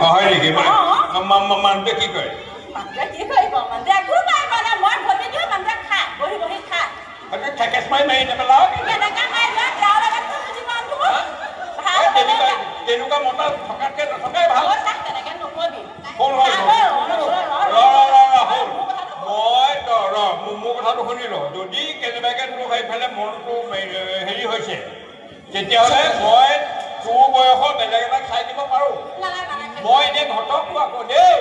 হয় নেকি মানুহে কি কৰে মানুহে কি কৰিব মানুহে একো নাই মানে মই ভবি দিওঁ মানুহে খায় বহি বহি খায় ঠেকেচ মাৰি মাৰি নেপেলাও কেনেকৈ মাৰি লোৱা তেওঁৰ লগততো বুজি পাওঁতো ভাল তেনেকুৱা মতা থকাতকৈ নথকাই ভাল তেনেকৈ নকবি মোৰ কথাটো শুনি ল যদি কেনেবাকৈ তোৰ সেইফালে মনটো হেৰি হৈছে তেতিয়াহ'লে মই তোৰ বয়সত বেলেগ এটা খাই দিব পাৰোঁ মই এনেই ঘটকটো আকৌ দেই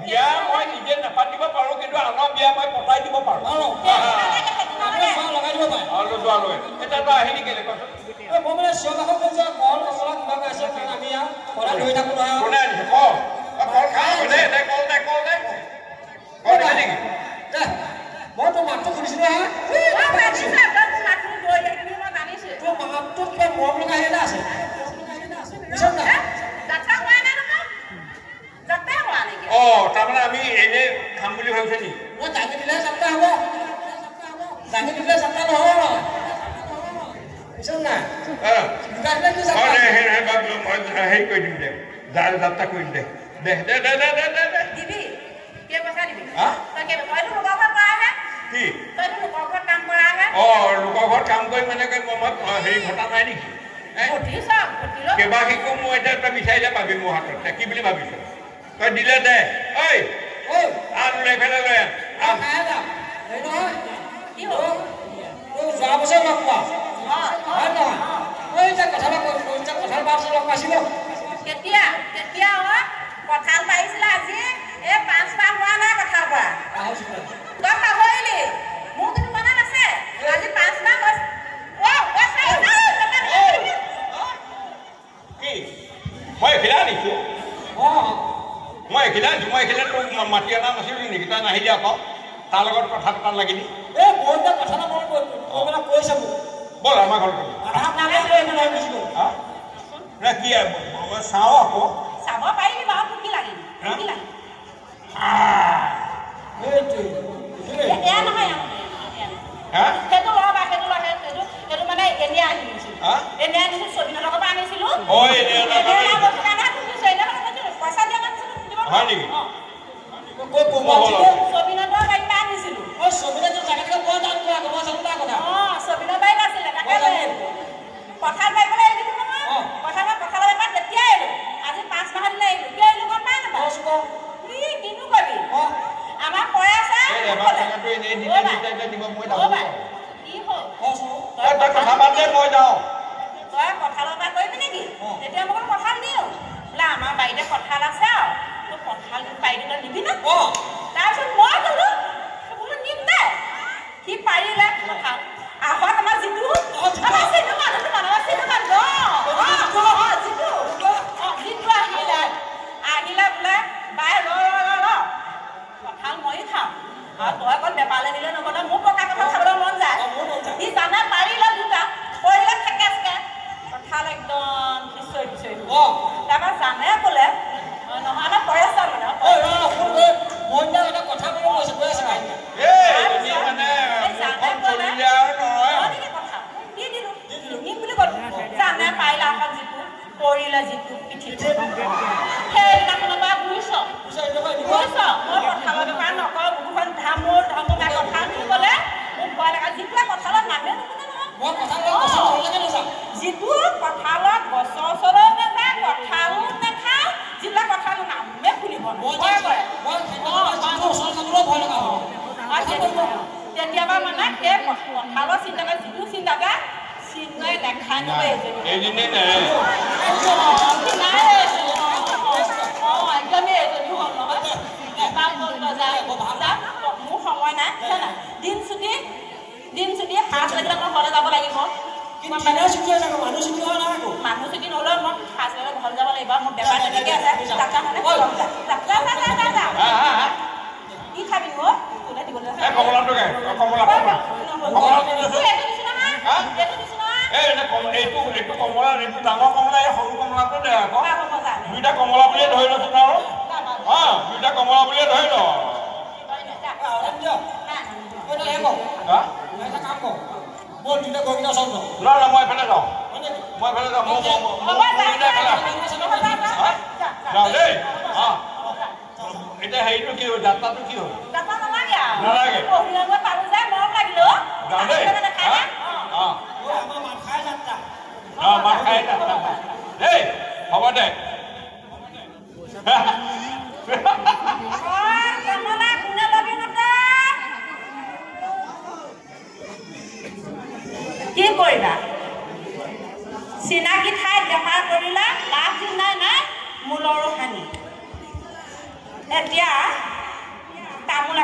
বিয়া মই নিজে নাপাতিব পাৰোঁ কিন্তু আনৰ বিয়া মই পতাই দিব পাৰোঁ এটা আহি নেকি কচোন মই মানে চিঞৰ কাষত কৈছোঁ কল পচলা কিবা কৈছে কাৰণ আমি ইয়াত সদায় লৈ থাকোঁ নহয় কোনে আনিছে কল খাওঁ দে কল নেকি মই তোৰ মাতটো শুনিছিলোঁ হা তোৰ মাতটো কিবা মৰম লগা হেৰি এটা আছে বুজিছ নাই তাৰমানে আমি এনেই খাম বুলি ভাবিছে নেকি মই দাঙি দিলে যাত্ৰা হ'ব দাঙি দিলে যাত্ৰা নহয় বুজিছ নাই হেৰি কৰি দিম দে যাত্ৰা কৰি দিম দে লোকৰ ঘৰত কাম কৰি মানে হেৰি ঘটা নাই নেকি কেইবা শিকো মই এতিয়া তই বিচাৰিলে পাবি মোৰ হাতত কি বুলি ভাবিছ তই দিলে দে ঐ এইফালে লৈ যোৱা বছৰ লগ পোৱা হয় নহয় ঐ যে কথা লগ পাইছিলোঁ কেতিয়া কঁঠাল পাৰিছিলে আজি এই 5 মাহ হোৱা নাই কঁঠাল পৰা তই পাহৰিলি মোৰ কিন্তু মনত আছে আজি 5 মাহ হৈছে কি মই এখিলা আনিছোঁ মই এখিলা তোক মাতি অনা নাছিলোঁ নেকি তই নাহিলি আকৌ তাৰ লগত কথা পতা লাগিলি এই বহুত কথা এটা মনত কৈছে মোক ব'ল আমাৰ ঘৰত কি চাওঁ আকৌ চাব পাৰিবি বাৰু তোক কি লাগিল এয়া নহয় সেইটো ল'বা সেইটো মানে এনেই আনিছিলোঁ ছবিনৰ লগৰ পৰা আনিছিলোঁ পইচা দিয়া হয় নেকি ছবিনৰ বাৰীৰ পৰা আনিছিলোঁ ছবিনৰ বাৰীত আছিলে তাকে কঁঠাল পাৰিবলৈ আহিছিলোঁ নহয় কঁঠালৰ বেপাৰ তেতিয়াই আহিলোঁ আজি 5 মাহত আহিলোঁ কিয় আহিলোঁ গম পাই নাপায় কিনো কবি আমাৰ কৈ আছে কি হ'ল তই কথা পাত দে মই যাওঁ তই কঁঠালৰ পৰা কৰিবি নেকি তেতিয়া মোক কঁঠাল দিওঁ বোলে আমাৰ বাৰীতে কঁঠাল আছে আৰু তোৰ কঁঠালটো পাৰি দিলে নিবি না তাৰপিছত মই ক'লো বোলো নিম দে সি পাৰিলে কঁঠাল আহত আমাৰ যিটো আহিলে বোলে বাই ৰ কঁঠাল ময়ো খাম আৰু তই অকল বেপাৰলৈ দিলে নহ'লে মোৰ পকা কঁঠাল খাবলৈ মন যায় সি জানে পাৰিলে দুটা কৰিলে ঠেকেচকে কঁঠাল একদম বিচাৰি তাৰপৰা জানে বোলে নহয় আমাৰ কৈ আছে মানে কথা কৈ আছে জানে পাৰিলে আকৌ যিটো পৰিলে যিটো পিঠিত সেইদিনাখনৰ পৰা বুজিছ মই কঁঠালৰ বেপাৰ নকৰোঁ বুকুখন মোৰ ধমকা কঁঠাল বুলি ক'লে মোক ভয় লগা যিটোৱে কঁঠালত নামে নুশুনে নহয় যিটো কঁঠালত গছৰ ওচৰলৈ নাযায় কঁঠালো নাখায় যিবিলাক কঁঠাল নামে শুনিব ভয় কৰে কেতিয়াবা মানে সেই কঁঠালৰ চিন্তা কৰে যিটো চিন্তা কৰে চিন্তাই দেখাই নকৰে এজনী একদমেই এজনী হ'ল নহয় মোৰ সময় নাই দিন ছুটি 5 লাগিলে মই ঘৰলৈ যাব লাগিব মানুহ ছুটি নহ'লেও মই 5 লাগিলে ঘৰলৈ যাব লাগিব মোৰ বেপাৰ তেনেকৈ আছে কি খাবি মোক কোনে দিবলৈ এইটো কমলা এইটো ডাঙৰ কমলা এই সৰু কমলাটো দে আকৌ দুইটা কমলা বুলিয়ে ধৰি লৈছোন আৰু দুইটা কমলা বুলিয়ে ধৰি ল মই এফালে যাওঁ যাওঁ দেই এতিয়া হেৰিটো কি হ'ল যাত্ৰাটো কি হ'ল নালাগে যাওঁ দেই মাত খাই যাত্ৰা দেই হ'ব দে কি কৰিবা চিনাকি ঠাইত বেপাৰ কৰিলা লাভ চিন্তাই নাই মূলৰো হানি এতিয়া তামোল